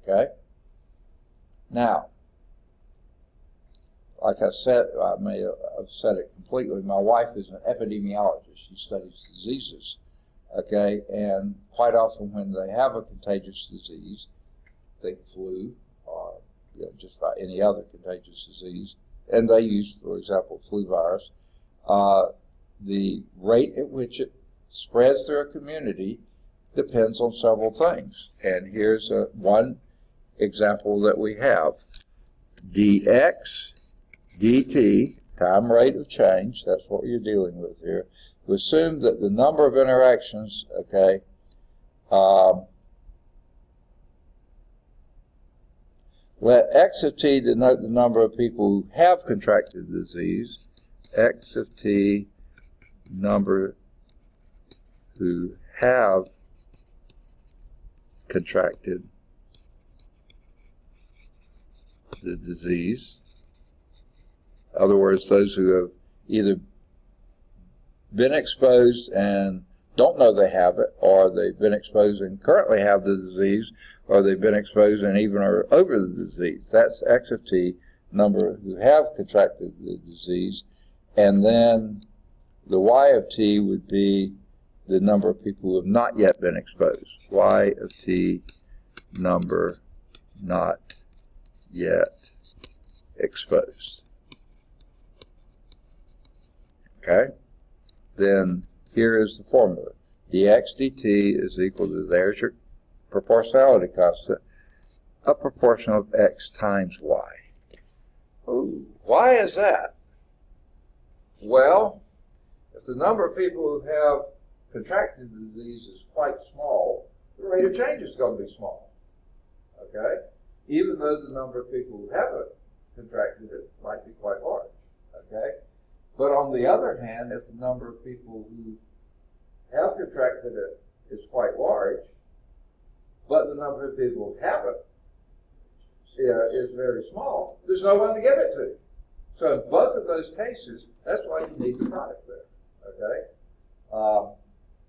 Okay? Now, like I said, I may have said it completely, my wife is an epidemiologist. She studies diseases. Okay? And quite often when they have a contagious disease, think flu or just about any other contagious disease, and they use, for example, flu virus, the rate at which it spreads through a community depends on several things. And here's one example that we have. dx dt, time rate of change, that's what you're dealing with here. We assume that the number of interactions, okay, let x of t denote the number of people who have contracted the disease. X of t, number who have contracted the disease. In other words, those who have either been exposed and don't know they have it, or they've been exposed and currently have the disease, or they've been exposed and even are over the disease. That's X of t, number who have contracted the disease. And then the y of t would be the number of people who have not yet been exposed. Y of t number not yet exposed. Okay? Then here is the formula. dx dt is equal to, there's your proportionality constant, a proportion of x times y. Ooh, why is that? Well, if the number of people who have contracted the disease is quite small, the rate of change is going to be small. Okay? Even though the number of people who haven't contracted it might be quite large. Okay? But on the other hand, if the number of people who have contracted it is quite large, but the number of people who haven't is very small, there's no one to give it to. So in both of those cases, that's why you need the product there. Okay?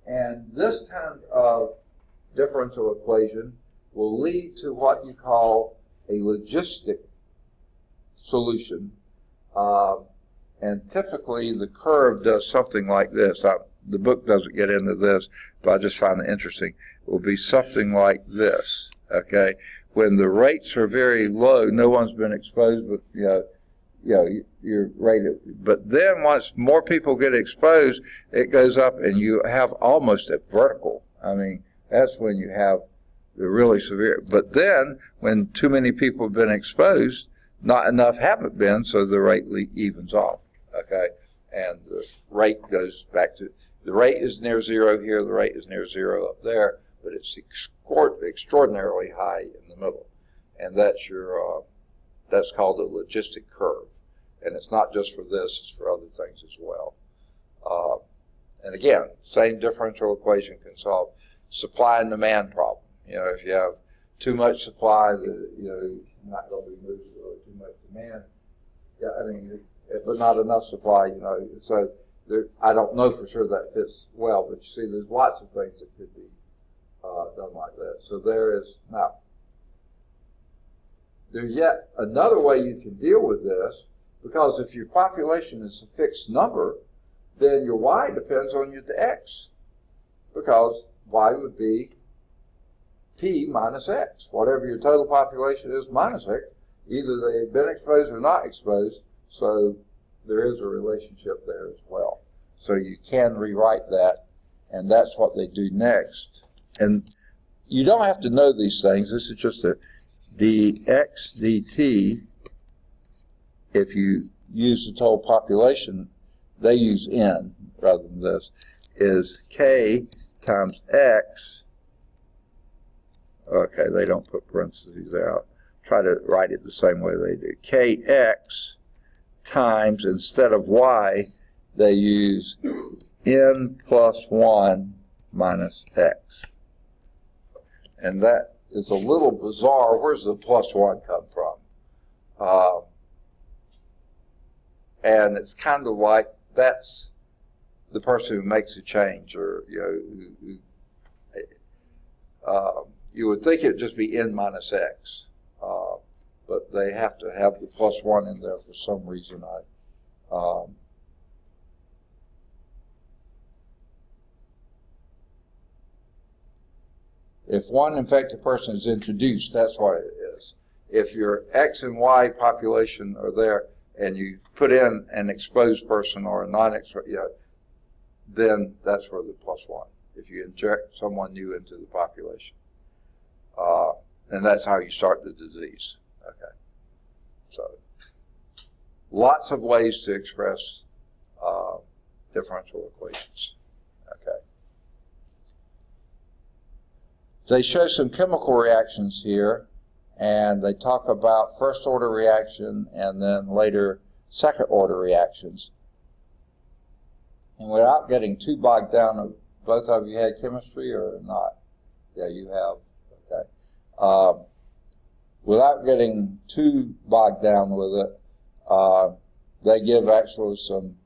And this kind of differential equation will lead to what you call a logistic solution. And typically the curve does something like this. The book doesn't get into this, but I just find it interesting. It will be something like this. Okay? When the rates are very low, no one's been exposed, but you're rated. But then once more people get exposed, it goes up and you have almost a vertical. I mean, that's when you have the really severe. But then when too many people have been exposed, not enough haven't been, so the rate evens off. Okay? And the rate goes back to, the rate is near zero here, the rate is near zero up there, but it's extraordinarily high in the middle. And that's your, that's called a logistic curve. And it's not just for this, it's for other things as well. And again, same differential equation can solve supply and demand problem. If you have too much supply, you're not going to be moved, or too much demand. Yeah, I mean, but not enough supply, so I don't know for sure that fits well, but you see there's lots of things that could be done like that. So there's yet another way you can deal with this, because if your population is a fixed number, then your y depends on your x, because y would be p minus x. Whatever your total population is minus x, either they've been exposed or not exposed, so there is a relationship there as well. So you can rewrite that, and that's what they do next. And you don't have to know these things. This is just a dx dt. If you use the total population, they use n rather than this, is k times x. Okay, they don't put parentheses out. Try to write it the same way they do. Kx times, instead of y, they use n plus 1 minus x. And that is a little bizarre. Where's the plus 1 come from? And it's kind of like that's the person who makes a change, or you would think it would just be n minus x, but they have to have the plus 1 in there for some reason. If one infected person is introduced, that's what it is. If your X and Y population are there, and you put in an exposed person or a non-exposed, then that's where the plus 1. If you inject someone new into the population, and that's how you start the disease. Okay, so lots of ways to express differential equations. Okay. They show some chemical reactions here, and they talk about first order reaction and then later second order reactions. And without getting too bogged down, both of you had chemistry or not? Yeah, you have. Okay. Without getting too bogged down with it, they give actually some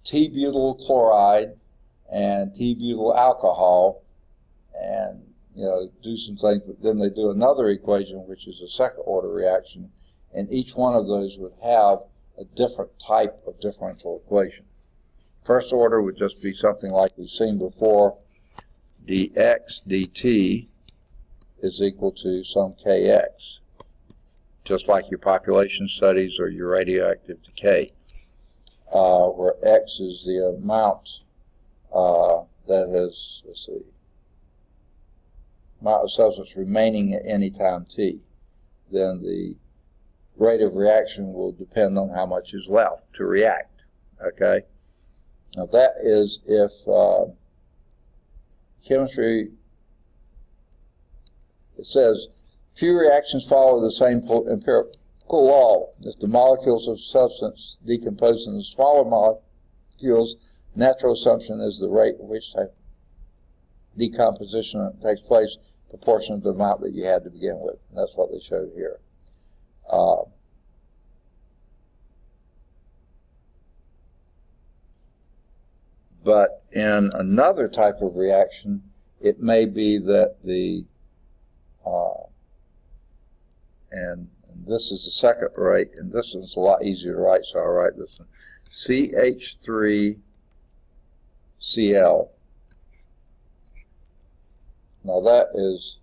T-butyl chloride and T-butyl alcohol, and do some things, but then they do another equation which is a second order reaction, and each one of those would have a different type of differential equation. First order would just be something like we've seen before. dx dt is equal to some kx, just like your population studies or your radioactive decay, where x is the amount that has, let's see, amount of substance remaining at any time t. Then the rate of reaction will depend on how much is left to react. Okay? Now that is if chemistry, it says, few reactions follow the same empirical law. If the molecules of substance decompose into smaller molecules, natural assumption is the rate at which decomposition takes place proportional to the amount that you had to begin with. And that's what they showed here. But in another type of reaction, it may be that the, and this is the second rate, and this one's a lot easier to write, so I'll write this one. CH3Cl. Now that is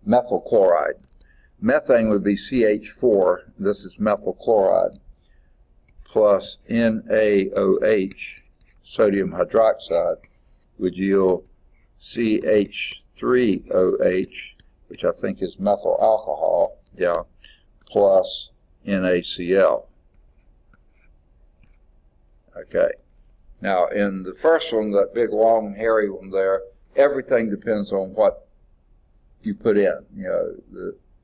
methyl chloride. Methane would be CH4, this is methyl chloride, plus NaOH, sodium hydroxide, would yield CH3OH, which I think is methyl alcohol, yeah, plus NaCl. Okay. Now in the first one, that big long hairy one there, everything depends on what you put in. You know,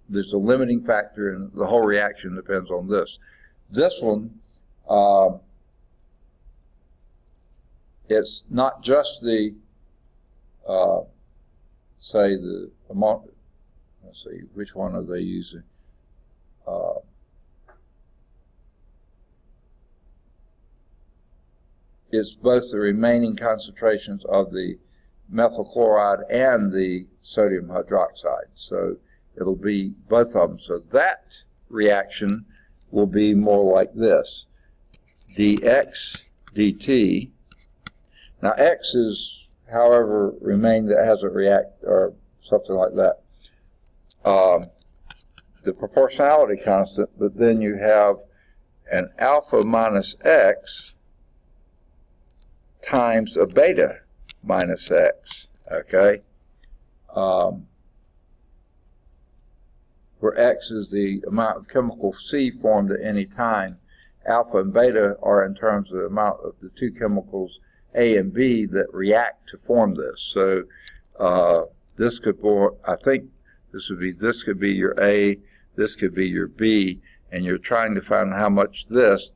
there's a limiting factor, and the whole reaction depends on this. This one, it's not just the, say the amount. Let's see, which one are they using? It's both the remaining concentrations of the methyl chloride and the sodium hydroxide. So it'll be both of them. So that reaction will be more like this. dx dt. Now x is however remain that hasn't reacted, or something like that. The proportionality constant, but then you have an alpha minus x times a beta minus x, okay? Where x is the amount of chemical C formed at any time. Alpha and beta are in terms of the amount of the two chemicals A and B that react to form this. So this could be, I think this could be your A, this could be your B, and you're trying to find how much this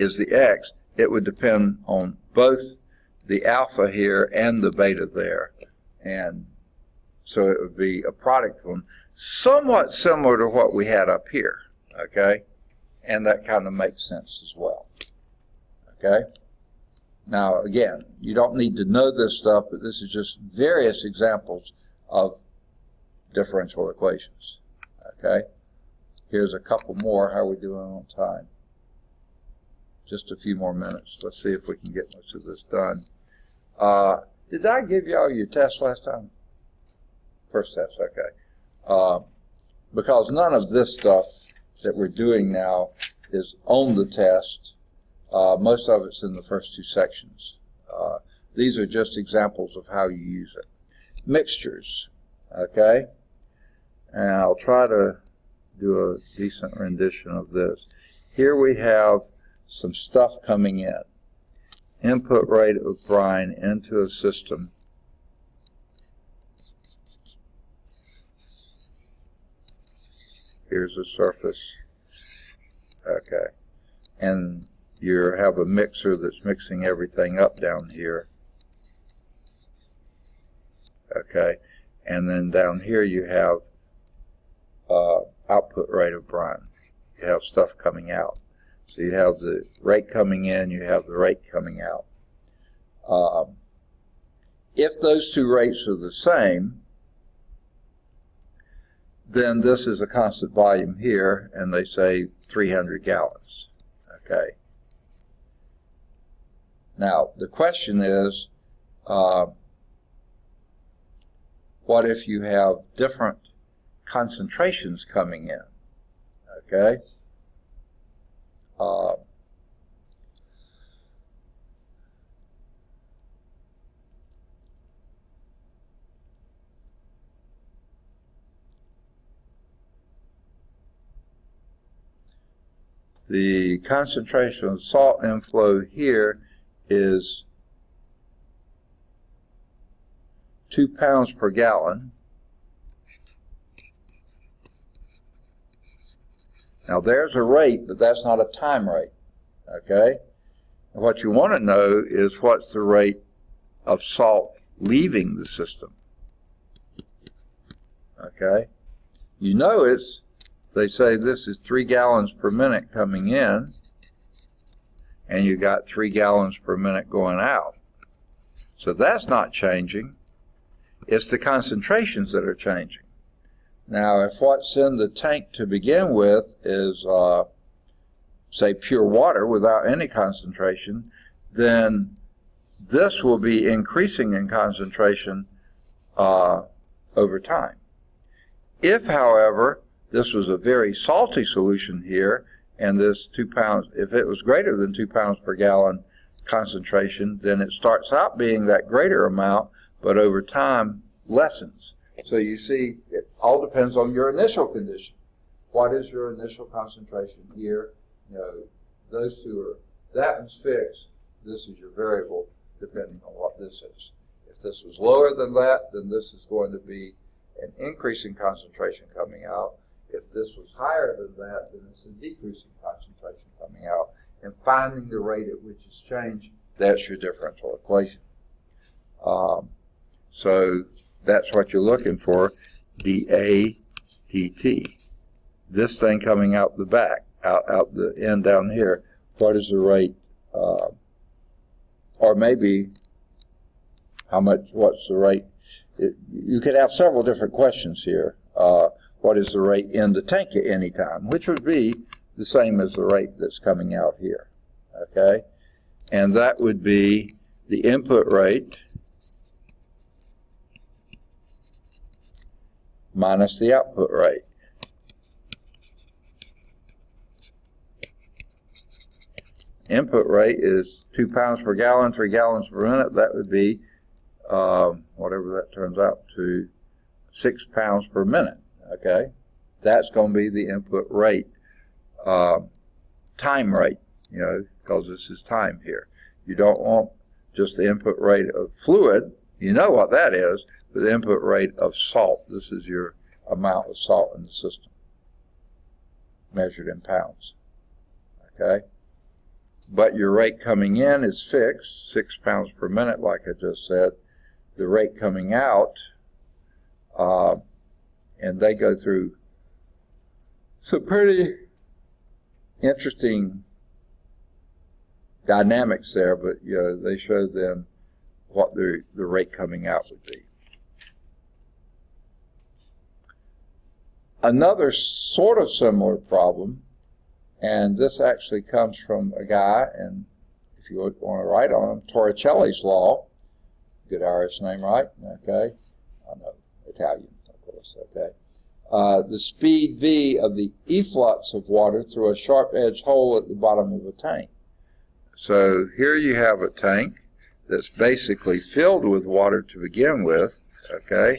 is the X. It would depend on both the alpha here and the beta there. And so it would be a product one, somewhat similar to what we had up here, okay? And that kind of makes sense as well, okay? Now, again, you don't need to know this stuff, but this is just various examples of differential equations, okay? Here's a couple more. How are we doing on time? Just a few more minutes. Let's see if we can get much of this done. Did I give y'all your test last time? First test, okay. Because none of this stuff that we're doing now is on the test. Most of it's in the first two sections. These are just examples of how you use it. Mixtures, okay? And I'll try to do a decent rendition of this. Here we have some stuff coming in. Input rate of brine into a system. Here's a surface. Okay. And you have a mixer that's mixing everything up down here. Okay. And then down here you have output rate of brine. You have stuff coming out. So you have the rate coming in, you have the rate coming out. If those two rates are the same, then this is a constant volume here, and they say 300 gallons. Okay. Now, the question is, what if you have different concentrations coming in? Okay. The concentration of salt inflow here is 2 pounds per gallon. Now there's a rate, but that's not a time rate. Okay? And what you want to know is what's the rate of salt leaving the system. Okay? You know they say this is 3 gallons per minute coming in, and you got 3 gallons per minute going out. So that's not changing. It's the concentrations that are changing. Now, if what's in the tank to begin with is, say, pure water without any concentration, then this will be increasing in concentration over time. If, however, this was a very salty solution here, and this 2 pounds, if it was greater than 2 pounds per gallon concentration, then it starts out being that greater amount, but over time lessens. So you see, it all depends on your initial condition. What is your initial concentration here? You know, those two are, that one's fixed, this is your variable, depending on what this is. If this was lower than that, then this is going to be an increasing concentration coming out. If this was higher than that, then it's a decreasing concentration coming out. And finding the rate at which it's changed, that's your differential equation. So that's what you're looking for, dA dt. This thing coming out the back, out the end down here, what is the rate, or maybe how much, what's the rate? You could have several different questions here. What is the rate in the tank at any time, which would be the same as the rate that's coming out here, okay? And that would be the input rate minus the output rate. Input rate is 2 pounds per gallon, 3 gallons per minute. That would be, whatever that turns out to, 6 pounds per minute. Okay, that's going to be the input rate, time rate, you know, because this is time here. You don't want just the input rate of fluid, you know what that is, but the input rate of salt. This is your amount of salt in the system, measured in pounds. Okay, but your rate coming in is fixed, 6 pounds per minute, like I just said. The rate coming out, and they go through some pretty interesting dynamics there, but you know, they show then what the rate coming out would be. Another sort of similar problem, and this actually comes from a guy, and if you want to write on him, Torricelli's law, good Irish name, right? Okay, I know, Italian. Okay. The speed V of the efflux of water through a sharp-edged hole at the bottom of a tank. So here you have a tank that's basically filled with water to begin with, okay,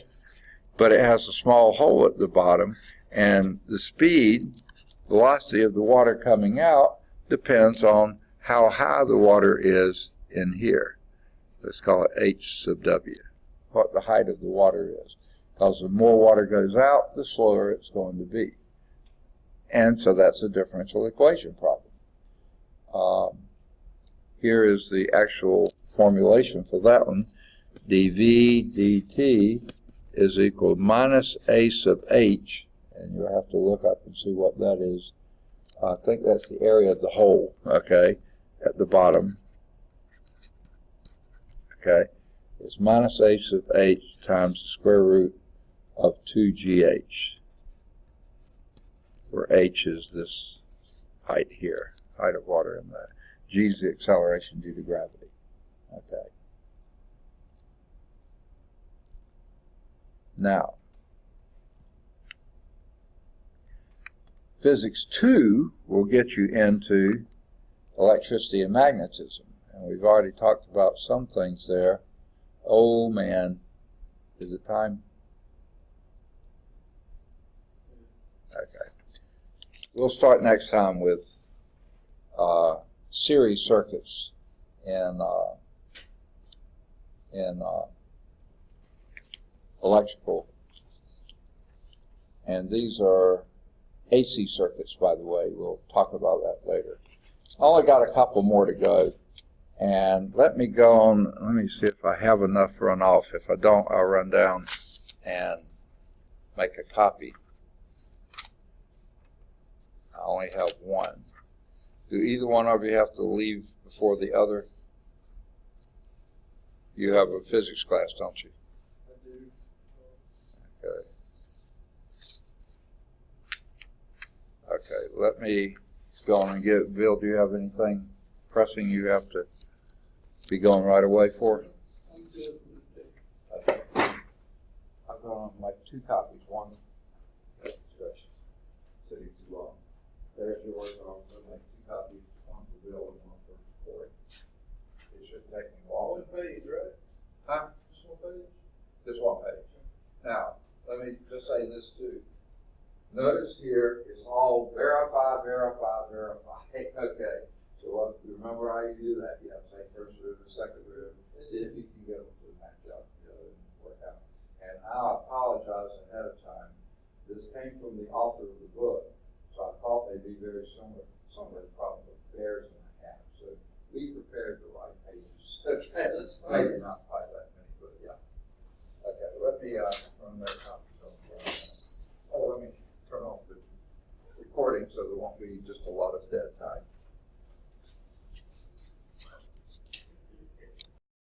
but it has a small hole at the bottom, and the speed, velocity of the water coming out depends on how high the water is in here. Let's call it H sub W, what the height of the water is. Because the more water goes out, the slower it's going to be. And so that's a differential equation problem. Here is the actual formulation for that one. dV dt is equal to minus A sub H, and you'll have to look up and see what that is. I think that's the area of the hole, okay, at the bottom. okay, is minus h sub h times the square root of 2gh, where h is this height here, height of water in the g is the acceleration due to gravity. Okay. Now, Physics 2 will get you into electricity and magnetism. And we've already talked about some things there. Oh man, is it time? Okay. We'll start next time with series circuits in electrical. And these are AC circuits, by the way. We'll talk about that later. I only got a couple more to go. And let me go on, let me see if I have enough run off. If I don't, I'll run down and make a copy. I only have one. Do either one of you have to leave before the other? You have a physics class, don't you? I do. Okay. Okay, let me go on and get, Bill, do you have anything pressing you have to be going right away for? I'm good. Okay. I'm going to make 2 copies, one expression. So you too long. There's yours, I'll make 2 copies, one for Bill and one for Corey. It should take me a while. One page, right? Huh? Just one page? Just one page. Now, let me just say this too. Notice here, it's all verify, verify, verify. Okay, so remember how you do that. You have to take first derivative, second derivative, see if you can get them to match up, and work out. And I apologize ahead of time. This came from the author of the book, so I thought they'd be very similar. Some of the problem bears in I have. So be prepared to write pages. Okay, maybe not quite that many, but yeah. Okay, let me run that copy. Let me turn off the recording so there won't be just a lot of dead time.